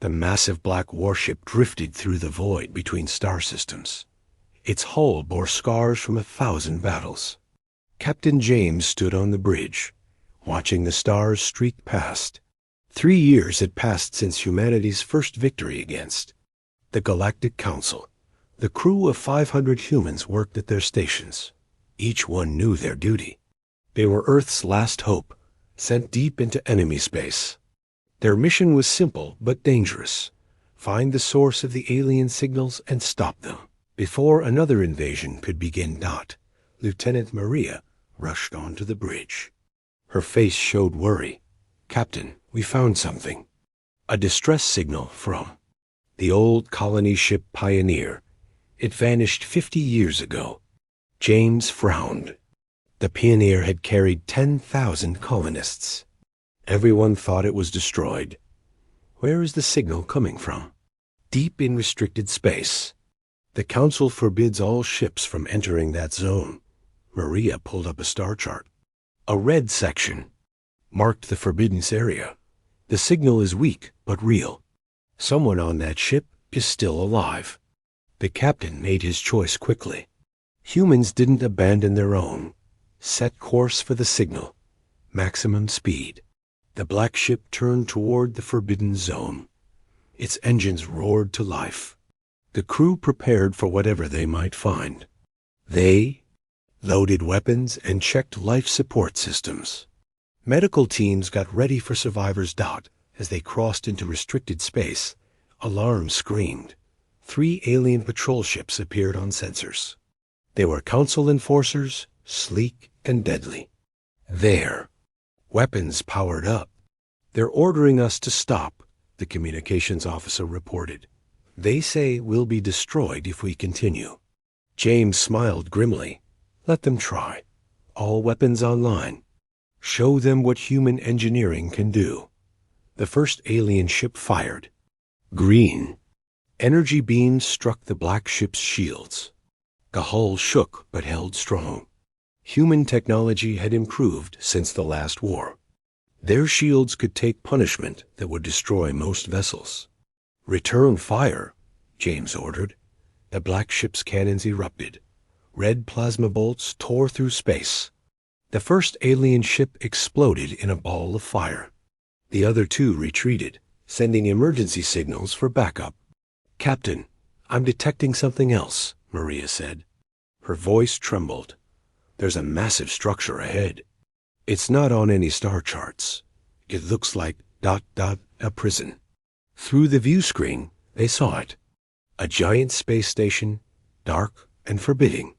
The massive black warship drifted through the void between star systems. Its hull bore scars from 1,000 battles. Captain James stood on the bridge, watching the stars streak past. 3 years had passed since humanity's first victory against the Galactic Council. The crew of 500 humans worked at their stations. Each one knew their duty. They were Earth's last hope, sent deep into enemy space. Their mission was simple but dangerous. Find the source of the alien signals and stop them. Before another invasion could begin, Lieutenant Maria rushed onto the bridge. Her face showed worry. "Captain, we found something." A distress signal from the old colony ship Pioneer. It vanished 50 years ago. James frowned. The Pioneer had carried 10,000 colonists. Everyone thought it was destroyed. Where is the signal coming from? Deep in restricted space. The Council forbids all ships from entering that zone. Maria pulled up a star chart. A red section marked the forbidden area. The signal is weak but real. Someone on that ship is still alive. The captain made his choice quickly. Humans didn't abandon their own. Set course for the signal. Maximum speed. The black ship turned toward the forbidden zone. Its engines roared to life. The crew prepared for whatever they might find. They loaded weapons and checked life support systems. Medical teams got ready for survivors. As they crossed into restricted space, alarms screamed. 3 alien patrol ships appeared on sensors. They were Council enforcers, sleek and deadly. There, weapons powered up. "They're ordering us to stop," the communications officer reported. "They say we'll be destroyed if we continue." James smiled grimly. "Let them try. All weapons online. Show them what human engineering can do." The first alien ship fired. Green. Energy beams struck the black ship's shields. The hull shook but held strong. Human technology had improved since the last war. Their shields could take punishment that would destroy most vessels. "Return fire," James ordered. The black ship's cannons erupted. Red plasma bolts tore through space. The first alien ship exploded in a ball of fire. The other 2 retreated, sending emergency signals for backup. "Captain, I'm detecting something else," Maria said. Her voice trembled. "There's a massive structure ahead. It's not on any star charts. It looks like ... a prison." Through the view screen, they saw it. A giant space station, dark and forbidding.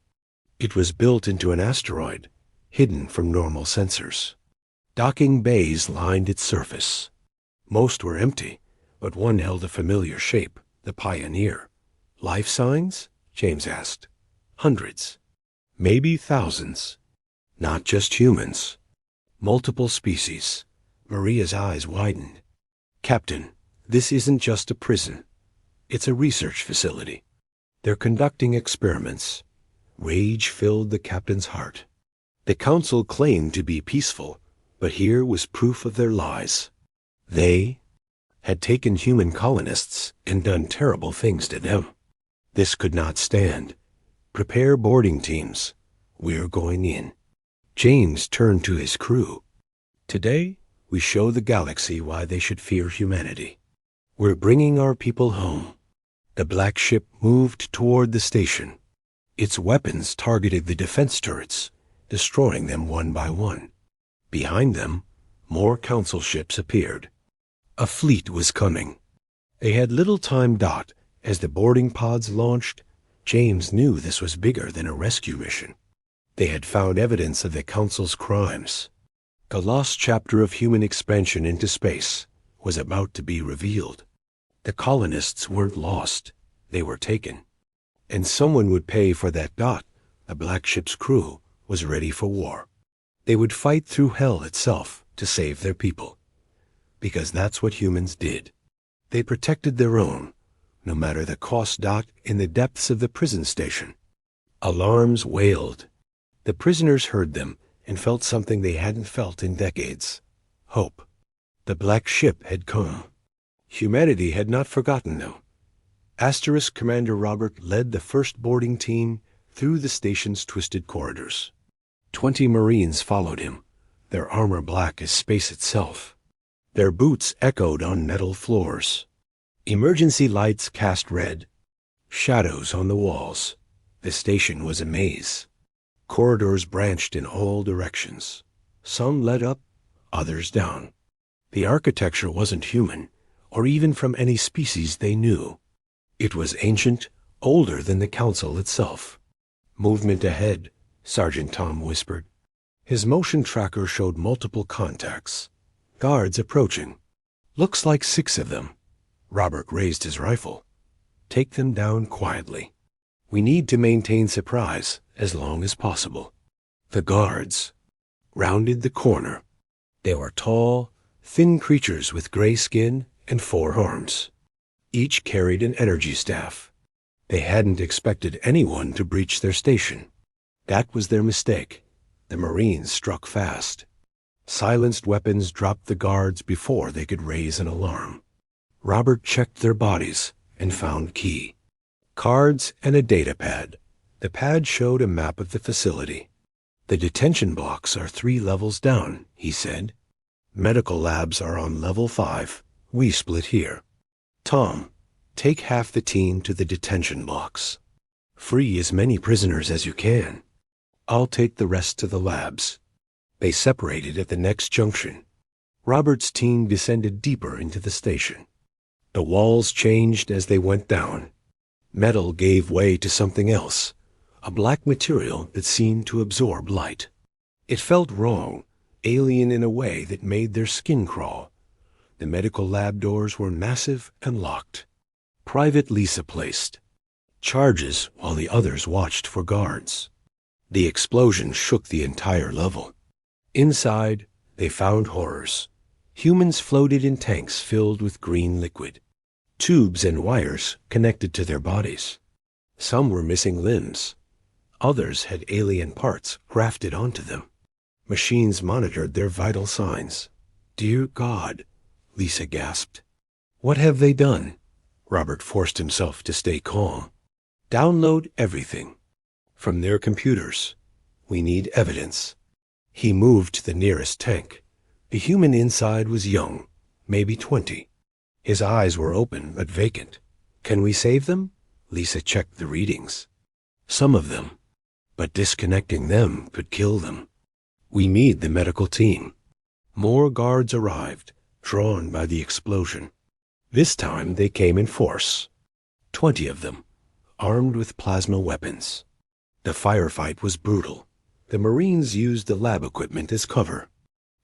It was built into an asteroid, hidden from normal sensors. Docking bays lined its surface. Most were empty, but one held a familiar shape, the Pioneer. "Life signs?" James asked. "Hundreds. Maybe thousands. Not just humans. Multiple species." Maria's eyes widened. "Captain, this isn't just a prison. It's a research facility. They're conducting experiments." Rage filled the captain's heart. The Council claimed to be peaceful, but here was proof of their lies. They had taken human colonists and done terrible things to them. This could not stand. "Prepare boarding teams. We're going in." James turned to his crew. "Today, we show the galaxy why they should fear humanity. We're bringing our people home." The black ship moved toward the station. Its weapons targeted the defense turrets, destroying them one by one. Behind them, more Council ships appeared. A fleet was coming. They had little time. As the boarding pods launched, James knew this was bigger than a rescue mission. They had found evidence of the Council's crimes. The lost chapter of human expansion into space was about to be revealed. The colonists weren't lost. They were taken. And someone would pay for that. The black ship's crew was ready for war. They would fight through hell itself to save their people. Because that's what humans did. They protected their own, no matter the cost. In the depths of the prison station, alarms wailed. The prisoners heard them and felt something they hadn't felt in decades. Hope. The black ship had come. Humanity had not forgotten them. Asterisk Commander Robert led the first boarding team through the station's twisted corridors. 20 Marines followed him, their armor black as space itself. Their boots echoed on metal floors. Emergency lights cast red. Shadows on the walls. The station was a maze. Corridors branched in all directions. Some led up, others down. The architecture wasn't human, or even from any species they knew. It was ancient, older than the Council itself. "Movement ahead," Sergeant Tom whispered. His motion tracker showed multiple contacts. Guards approaching. "Looks like 6 of them." Robert raised his rifle. "Take them down quietly. We need to maintain surprise as long as possible." The guards rounded the corner. They were tall, thin creatures with gray skin and 4 arms. Each carried an energy staff. They hadn't expected anyone to breach their station. That was their mistake. The Marines struck fast. Silenced weapons dropped the guards before they could raise an alarm. Robert checked their bodies and found key. Cards and a data pad. The pad showed a map of the facility. "The detention blocks are 3 levels down," he said. "Medical labs are on level 5. We split here. Tom, take half the team to the detention blocks. Free as many prisoners as you can. I'll take the rest to the labs." They separated at the next junction. Robert's team descended deeper into the station. The walls changed as they went down. Metal gave way to something else, a black material that seemed to absorb light. It felt wrong, alien in a way that made their skin crawl. The medical lab doors were massive and locked. Private Lisa placed charges while the others watched for guards. The explosion shook the entire level. Inside, they found horrors. Humans floated in tanks filled with green liquid. Tubes and wires connected to their bodies. Some were missing limbs. Others had alien parts grafted onto them. Machines monitored their vital signs. "Dear God," Lisa gasped. "What have they done?" Robert forced himself to stay calm. "Download everything. From their computers. We need evidence." He moved to the nearest tank. The human inside was young, maybe 20. His eyes were open but vacant. "Can we save them?" Lisa checked the readings. "Some of them. But disconnecting them could kill them. We need the medical team." More guards arrived, drawn by the explosion. This time they came in force. 20 of them, armed with plasma weapons. The firefight was brutal. The Marines used the lab equipment as cover.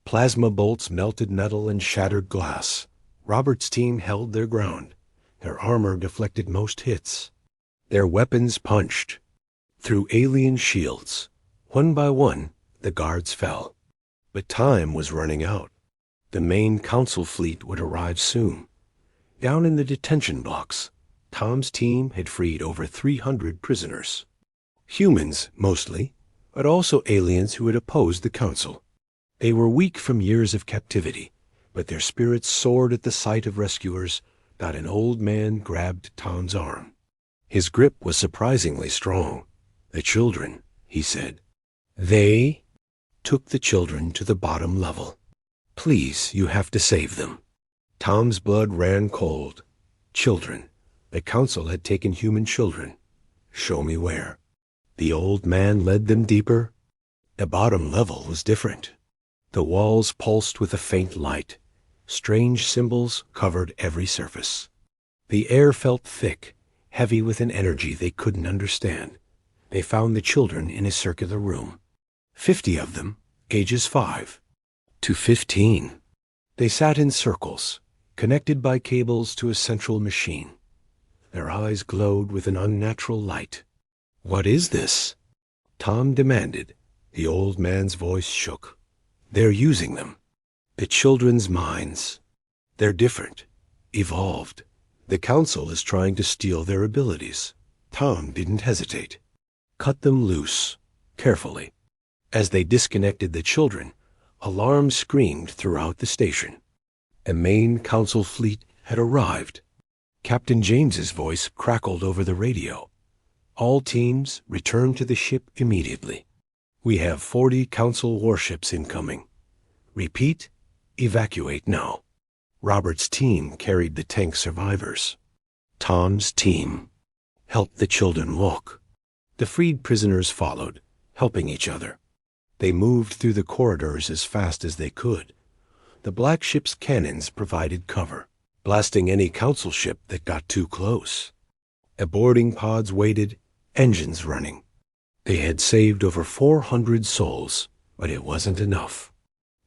Plasma bolts melted metal and shattered glass. Robert's team held their ground. Their armor deflected most hits. Their weapons punched through alien shields. One by one, the guards fell. But time was running out. The main Council fleet would arrive soon. Down in the detention blocks, Tom's team had freed over 300 prisoners. Humans, mostly, but also aliens who had opposed the Council. They were weak from years of captivity, but their spirits soared at the sight of rescuers. Not an old man grabbed Tom's arm. His grip was surprisingly strong. "The children," he said. "They took the children to the bottom level. Please, you have to save them." Tom's blood ran cold. Children. The Council had taken human children. "Show me where." The old man led them deeper. The bottom level was different. The walls pulsed with a faint light. Strange symbols covered every surface. The air felt thick, heavy with an energy they couldn't understand. They found the children in a circular room. 50 of them, ages 5 to 15. They sat in circles, connected by cables to a central machine. Their eyes glowed with an unnatural light. "What is this?" Tom demanded. The old man's voice shook. "They're using them. The children's minds. They're different, evolved. The Council is trying to steal their abilities." Tom didn't hesitate. "Cut them loose, carefully." As they disconnected the children, alarms screamed throughout the station. A main Council fleet had arrived. Captain James's voice crackled over the radio. All teams return to the ship immediately. We have 40 Council warships incoming. Repeat, evacuate now. Robert's team carried the tank survivors. Tom's team helped the children walk. The freed prisoners followed, helping each other. They moved through the corridors as fast as they could. The black ship's cannons provided cover, blasting any Council ship that got too close. Boarding pods waited, engines running. They had saved over 400 souls, but it wasn't enough.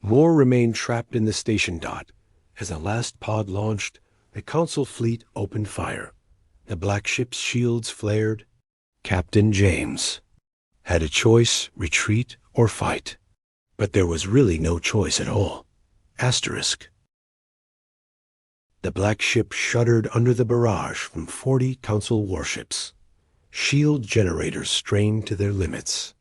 More remained trapped in the station dot. As the last pod launched, the Council fleet opened fire. The black ship's shields flared. Captain James had a choice, retreat or fight. But there was really no choice at all. Asterisk. The black ship shuddered under the barrage from 40 Council warships. Shield generators strained to their limits.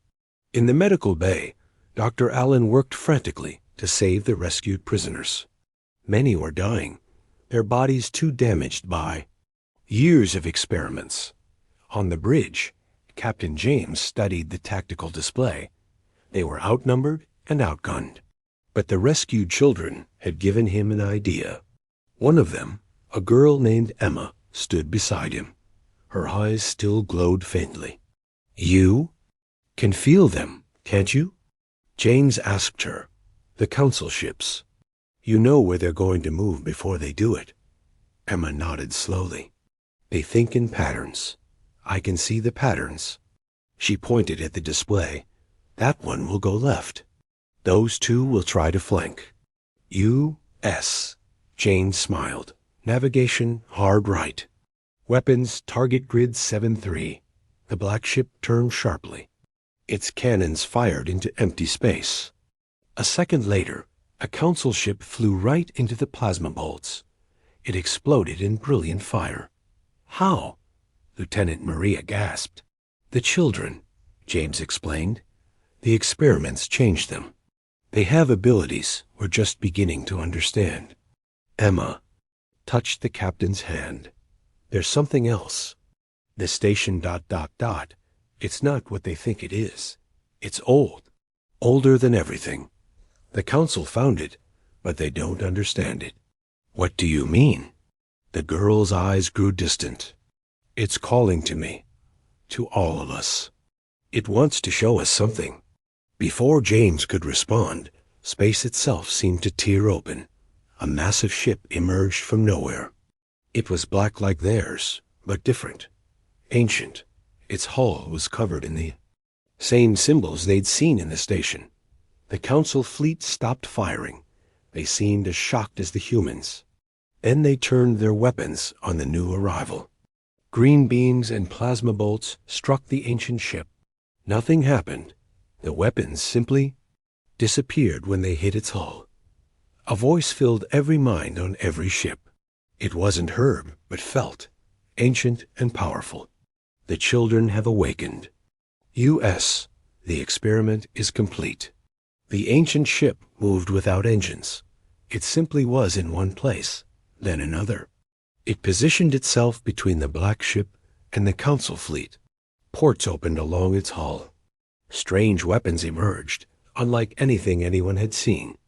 In the medical bay, Dr. Allen worked frantically to save the rescued prisoners. Many were dying, their bodies too damaged by years of experiments. On the bridge, Captain James studied the tactical display. They were outnumbered and outgunned. But the rescued children had given him an idea. One of them, a girl named Emma, stood beside him. Her eyes still glowed faintly. "You can feel them, can't you?" James asked her. "The Council ships. You know where they're going to move before they do it." Emma nodded slowly. "They think in patterns. I can see the patterns." She pointed at the display. "That one will go left. Those two will try to flank. U.S." James smiled. "Navigation, hard right. Weapons, target grid 7-3. The black ship turned sharply. Its cannons fired into empty space. A second later, a Council ship flew right into the plasma bolts. It exploded in brilliant fire. "How?" Lieutenant Maria gasped. "The children," James explained. "The experiments changed them. They have abilities we're just beginning to understand." Emma touched the captain's hand. "There's something else. The station ... It's not what they think it is. It's old. Older than everything. The Council found it, but they don't understand it." "What do you mean?" The girl's eyes grew distant. "It's calling to me. To all of us. It wants to show us something." Before James could respond, space itself seemed to tear open. A massive ship emerged from nowhere. It was black like theirs, but different. Ancient. Its hull was covered in the same symbols they'd seen in the station. The Council fleet stopped firing. They seemed as shocked as the humans. Then they turned their weapons on the new arrival. Green beams and plasma bolts struck the ancient ship. Nothing happened. The weapons simply disappeared when they hit its hull. A voice filled every mind on every ship. It wasn't heard, but felt, ancient and powerful. "The children have awakened. U.S. The experiment is complete." The ancient ship moved without engines. It simply was in one place, then another. It positioned itself between the black ship and the Council fleet. Ports opened along its hull. Strange weapons emerged, unlike anything anyone had seen.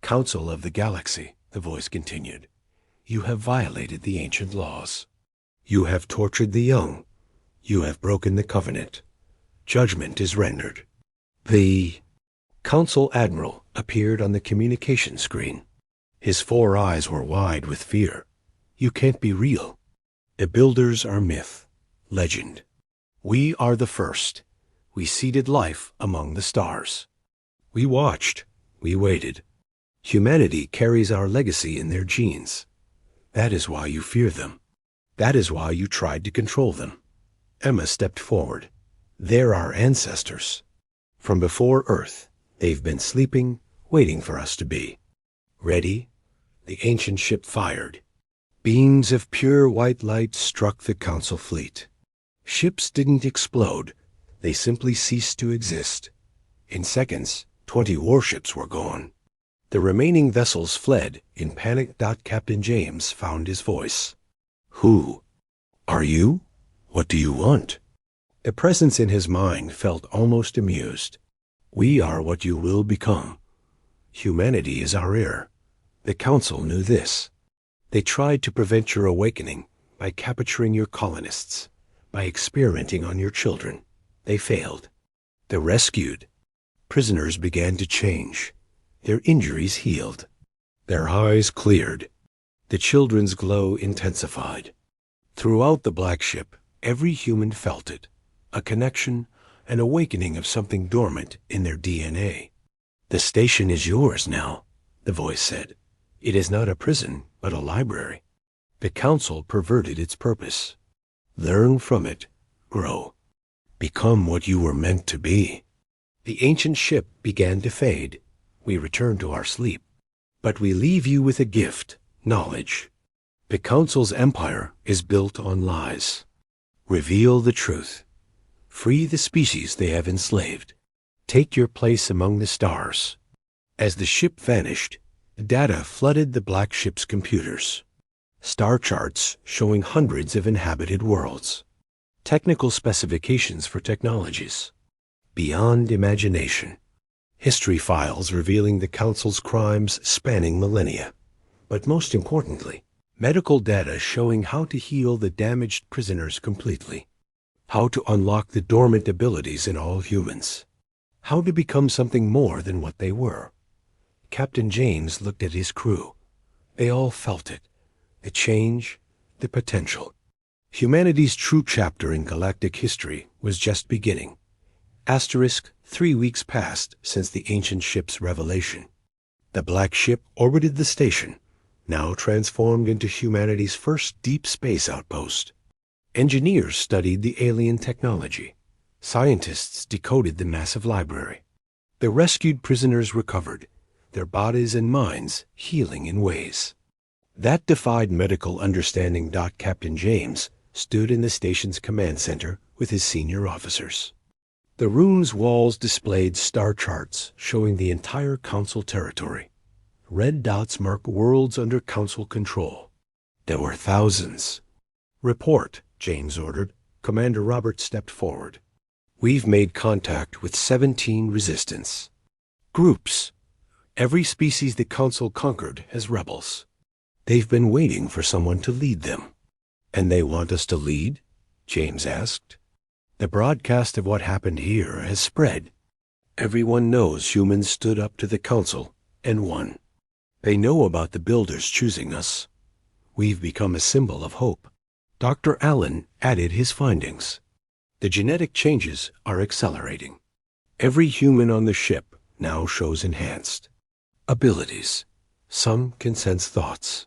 "Council of the Galaxy," the voice continued. "You have violated the ancient laws. You have tortured the young. You have broken the covenant. Judgment is rendered." The Council Admiral appeared on the communication screen. His 4 eyes were wide with fear. "You can't be real. The builders are myth, legend. We are the first. We seeded life among the stars. We watched. We waited. Humanity carries our legacy in their genes. That is why you fear them. That is why you tried to control them." Emma stepped forward. "They're our ancestors. From before Earth, they've been sleeping, waiting for us to be ready." The ancient ship fired. Beams of pure white light struck the Council fleet. Ships didn't explode. They simply ceased to exist. In seconds, 20 warships were gone. The remaining vessels fled. In panic. Captain James found his voice. Who are you? What do you want? The presence in his mind felt almost amused. We are what you will become. Humanity is our heir. The Council knew this. They tried to prevent your awakening by capturing your colonists, by experimenting on your children. They failed. The rescued prisoners began to change. Their injuries healed. Their eyes cleared. The children's glow intensified. Throughout the Black Ship, every human felt it, a connection, an awakening of something dormant in their DNA. The station is yours now, the voice said. It is not a prison, but a library. The Council perverted its purpose. Learn from it, grow, become what you were meant to be. The ancient ship began to fade. We returned to our sleep. But we leave you with a gift, knowledge. The Council's empire is built on lies. Reveal the truth. Free the species they have enslaved. Take your place among the stars. As the ship vanished, data flooded the Black Ship's computers. Star charts showing hundreds of inhabited worlds. Technical specifications for technologies. Beyond imagination. History files revealing the Council's crimes spanning millennia. But most importantly, medical data showing how to heal the damaged prisoners completely. How to unlock the dormant abilities in all humans. How to become something more than what they were. Captain James looked at his crew. They all felt it. The change, the potential. Humanity's true chapter in galactic history was just beginning. Asterisk, 3 weeks passed since the ancient ship's revelation. The Black Ship orbited the station, now transformed into humanity's first deep space outpost. Engineers studied the alien technology. Scientists decoded the massive library. The rescued prisoners recovered, their bodies and minds healing in ways that defied medical understanding. Captain James stood in the station's command center with his senior officers. The room's walls displayed star charts showing the entire Council territory. Red dots mark worlds under Council control. There were thousands. Report, James ordered. Commander Roberts stepped forward. We've made contact with 17 resistance groups. Every species the Council conquered has rebels. They've been waiting for someone to lead them. And they want us to lead? James asked. The broadcast of what happened here has spread. Everyone knows humans stood up to the Council and won. They know about the Builders choosing us. We've become a symbol of hope. Dr. Allen added his findings. The genetic changes are accelerating. Every human on the ship now shows enhanced abilities. Some can sense thoughts.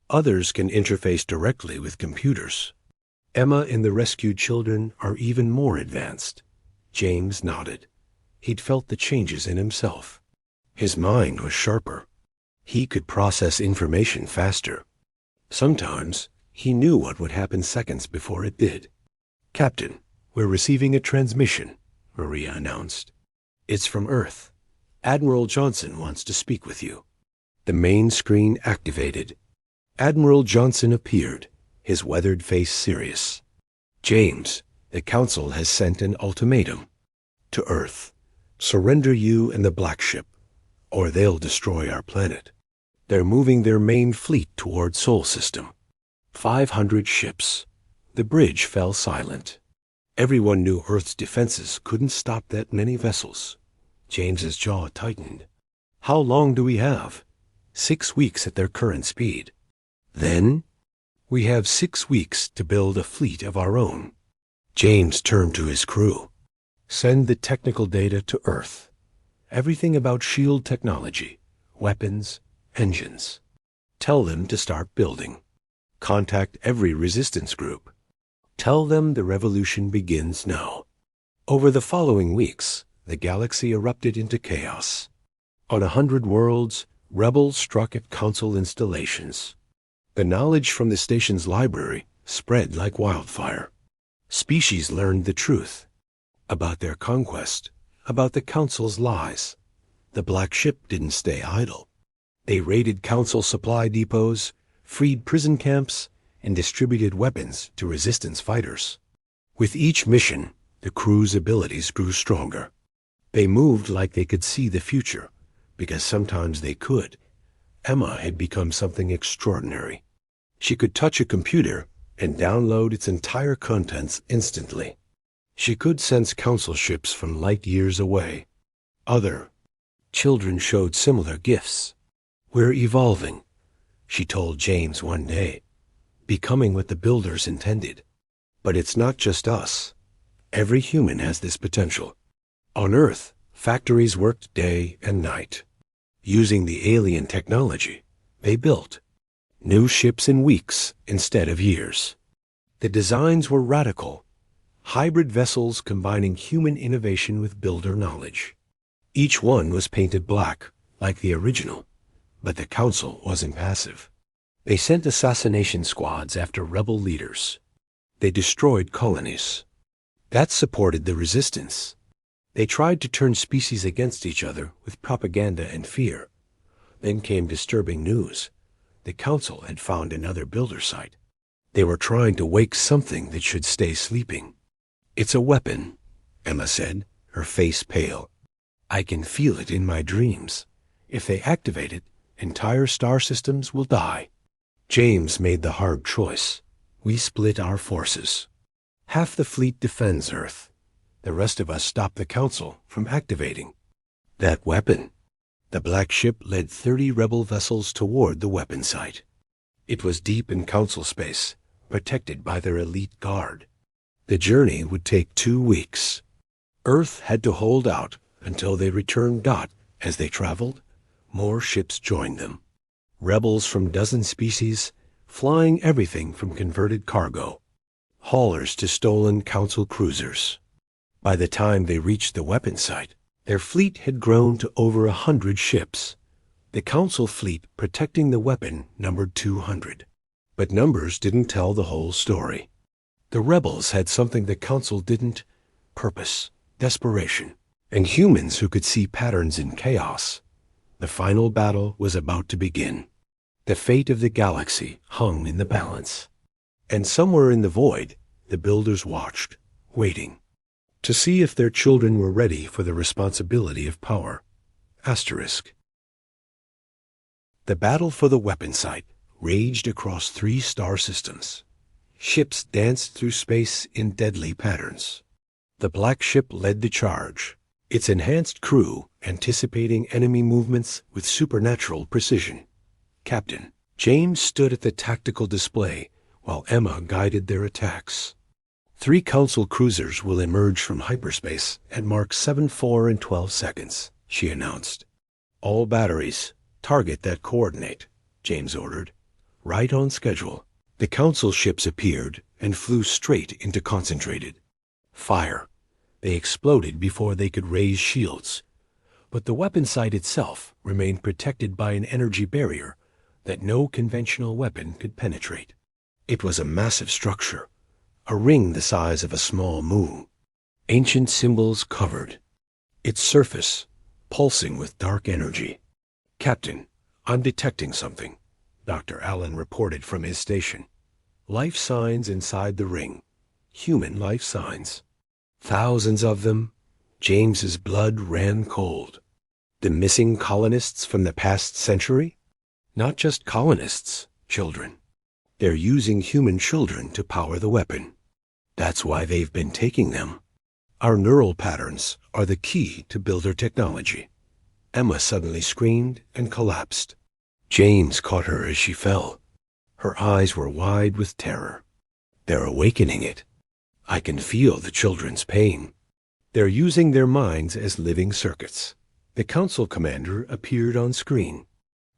Others can interface directly with computers. Emma and the rescued children are even more advanced. James nodded. He'd felt the changes in himself. His mind was sharper. He could process information faster. Sometimes he knew what would happen seconds before it did. Captain, we're receiving a transmission, Maria announced. It's from Earth. Admiral Johnson wants to speak with you. The main screen activated. Admiral Johnson appeared, his weathered face serious. James, the Council has sent an ultimatum. To Earth. Surrender you and the Black Ship, or they'll destroy our planet. They're moving their main fleet toward Sol System. 500 ships. The bridge fell silent. Everyone knew Earth's defenses couldn't stop that many vessels. James's jaw tightened. How long do we have? 6 weeks at their current speed. Then, we have 6 weeks to build a fleet of our own. James turned to his crew. Send the technical data to Earth. Everything about shield technology, weapons, engines. Tell them to start building. Contact every resistance group. Tell them the revolution begins now. Over the following weeks, the galaxy erupted into chaos. On 100 worlds, rebels struck at Council installations. The knowledge from the station's library spread like wildfire. Species learned the truth about their conquest, about the Council's lies. The Black Ship didn't stay idle. They raided Council supply depots, freed prison camps, and distributed weapons to resistance fighters. With each mission, the crew's abilities grew stronger. They moved like they could see the future, because sometimes they could. Emma had become something extraordinary. She could touch a computer and download its entire contents instantly. She could sense Council ships from light years away. Other children showed similar gifts. "We're evolving," she told James one day, "becoming what the builders intended. But it's not just us. Every human has this potential." On Earth, factories worked day and night. Using the alien technology, they built new ships in weeks instead of years. The designs were radical, hybrid vessels combining human innovation with builder knowledge. Each one was painted black, like the original, but the Council wasn't passive. They sent assassination squads after rebel leaders. They destroyed colonies. That supported the resistance. They tried to turn species against each other with propaganda and fear. Then came disturbing news. The Council had found another builder site. They were trying to wake something that should stay sleeping. "It's a weapon," Emma said, her face pale. "I can feel it in my dreams. If they activate it, entire star systems will die." James made the hard choice. We split our forces. Half the fleet defends Earth. The rest of us stop the Council from activating that weapon. The Black Ship led 30 rebel vessels toward the weapon site. It was deep in Council space, protected by their elite guard. The journey would take 2 weeks. Earth had to hold out until they returned. As they traveled, more ships joined them. Rebels from dozen species, flying everything from converted cargo, haulers to stolen Council cruisers. By the time they reached the weapon site, their fleet had grown to over 100 ships. The Council fleet protecting the weapon numbered 200. But numbers didn't tell the whole story. The rebels had something the Council didn't: purpose, desperation, and humans who could see patterns in chaos. The final battle was about to begin. The fate of the galaxy hung in the balance. And somewhere in the void, the builders watched, waiting, to see if their children were ready for the responsibility of power. Asterisk. The battle for the weapon site raged across 3 star systems. Ships danced through space in deadly patterns. The Black Ship led the charge, its enhanced crew anticipating enemy movements with supernatural precision. Captain James stood at the tactical display while Emma guided their attacks. 3 Council cruisers will emerge from hyperspace at Mark 7-4 in 12 seconds, she announced. "All batteries, target that coordinate," James ordered. Right on schedule. The Council ships appeared and flew straight into concentrated fire. They exploded before they could raise shields. But the weapon site itself remained protected by an energy barrier that no conventional weapon could penetrate. It was a massive structure, a ring the size of a small moon. Ancient symbols covered its surface, pulsing with dark energy. "Captain, I'm detecting something," Dr. Allen reported from his station. "Life signs inside the ring. Human life signs. Thousands of them." James's blood ran cold. The missing colonists from the past century? Not just colonists, children. They're using human children to power the weapon. That's why they've been taking them. Our neural patterns are the key to builder technology. Emma suddenly screamed and collapsed. James caught her as she fell. Her eyes were wide with terror. "They're awakening it. I can feel the children's pain. They're using their minds as living circuits." The Council commander appeared on screen.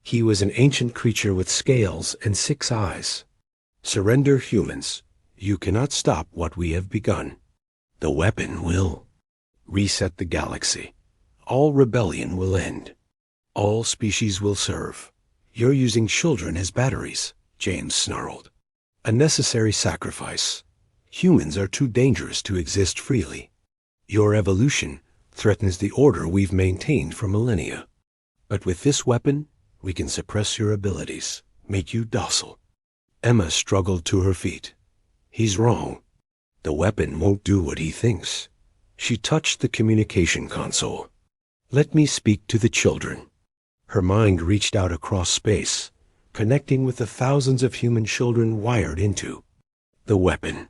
He was an ancient creature with scales and 6 eyes. "Surrender, humans. You cannot stop what we have begun. The weapon will reset the galaxy. All rebellion will end. All species will serve." "You're using children as batteries," James snarled. "A necessary sacrifice. Humans are too dangerous to exist freely. Your evolution threatens the order we've maintained for millennia. But with this weapon, We can suppress your abilities, make you docile. Emma struggled to her feet. He's wrong. The weapon won't do what he thinks. She touched the communication console. Let me speak to the children. Her mind reached out across space, connecting with the thousands of human children wired into the weapon.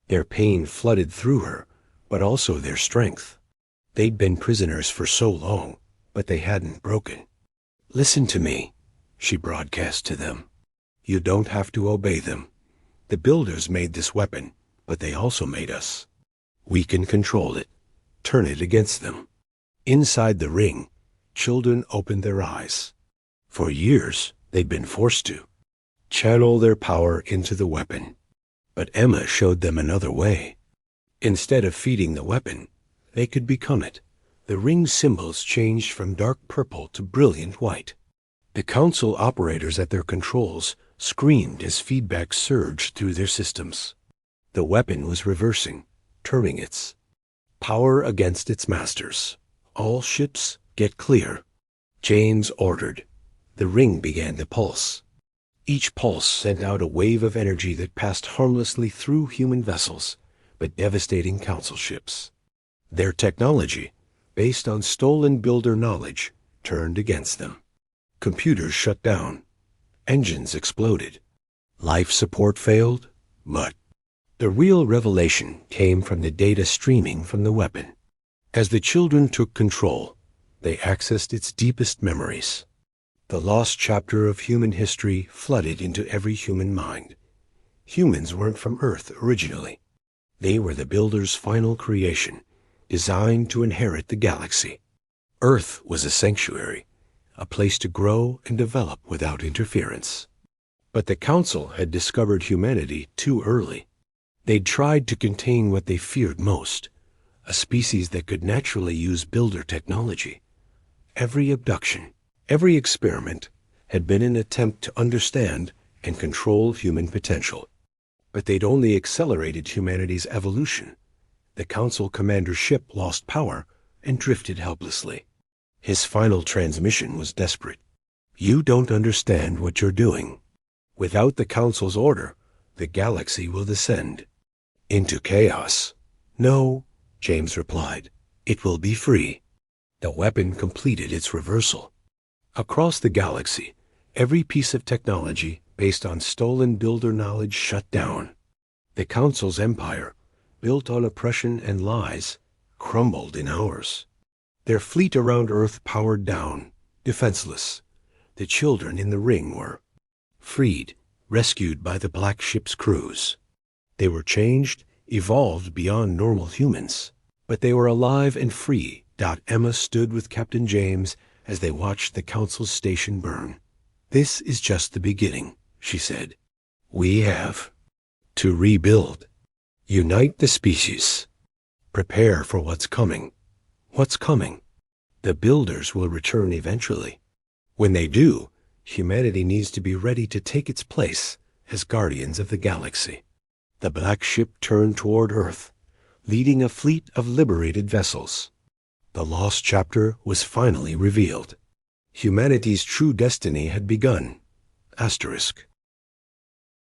Their pain flooded through her, but also their strength. They'd been prisoners for so long, but they hadn't broken. Listen to me, she broadcast to them. You don't have to obey them. The builders made this weapon, but they also made us. We can control it, turn it against them. Inside the ring, children opened their eyes. For years, they'd been forced to channel their power into the weapon. But Emma showed them another way. Instead of feeding the weapon, they could become it. The ring symbols changed from dark purple to brilliant white. The council operators at their controls screamed as feedback surged through their systems. The weapon was reversing, turning its power against its masters. All ships, get clear. James ordered. The ring began to pulse. Each pulse sent out a wave of energy that passed harmlessly through human vessels, but devastating council ships. Their technology, based on stolen builder knowledge, turned against them. Computers shut down. Engines exploded. Life support failed, but the real revelation came from the data streaming from the weapon. As the children took control, they accessed its deepest memories. The lost chapter of human history flooded into every human mind. Humans weren't from Earth originally. They were the builder's final creation, designed to inherit the galaxy. Earth was a sanctuary, a place to grow and develop without interference. But the Council had discovered humanity too early. They'd tried to contain what they feared most, a species that could naturally use builder technology. Every abduction, every experiment had been an attempt to understand and control human potential. But they'd only accelerated humanity's evolution. The Council commander's ship lost power and drifted helplessly. His final transmission was desperate. You don't understand what you're doing. Without the Council's order, the galaxy will descend into chaos. No, James replied. It will be free. The weapon completed its reversal. Across the galaxy, every piece of technology based on stolen builder knowledge shut down. The Council's empire, built on oppression and lies, crumbled in hours. Their fleet around Earth powered down, defenseless. The children in the ring were freed, rescued by the Black Ship's crews. They were changed, evolved beyond normal humans, but they were alive and free. Emma stood with Captain James as they watched the Council's station burn. This is just the beginning, she said. We have to rebuild, unite the species, prepare for what's coming. What's coming? The builders will return eventually. When they do, humanity needs to be ready to take its place as guardians of the galaxy. The Black Ship turned toward Earth, leading a fleet of liberated vessels. The lost chapter was finally revealed. Humanity's true destiny had begun. Asterisk.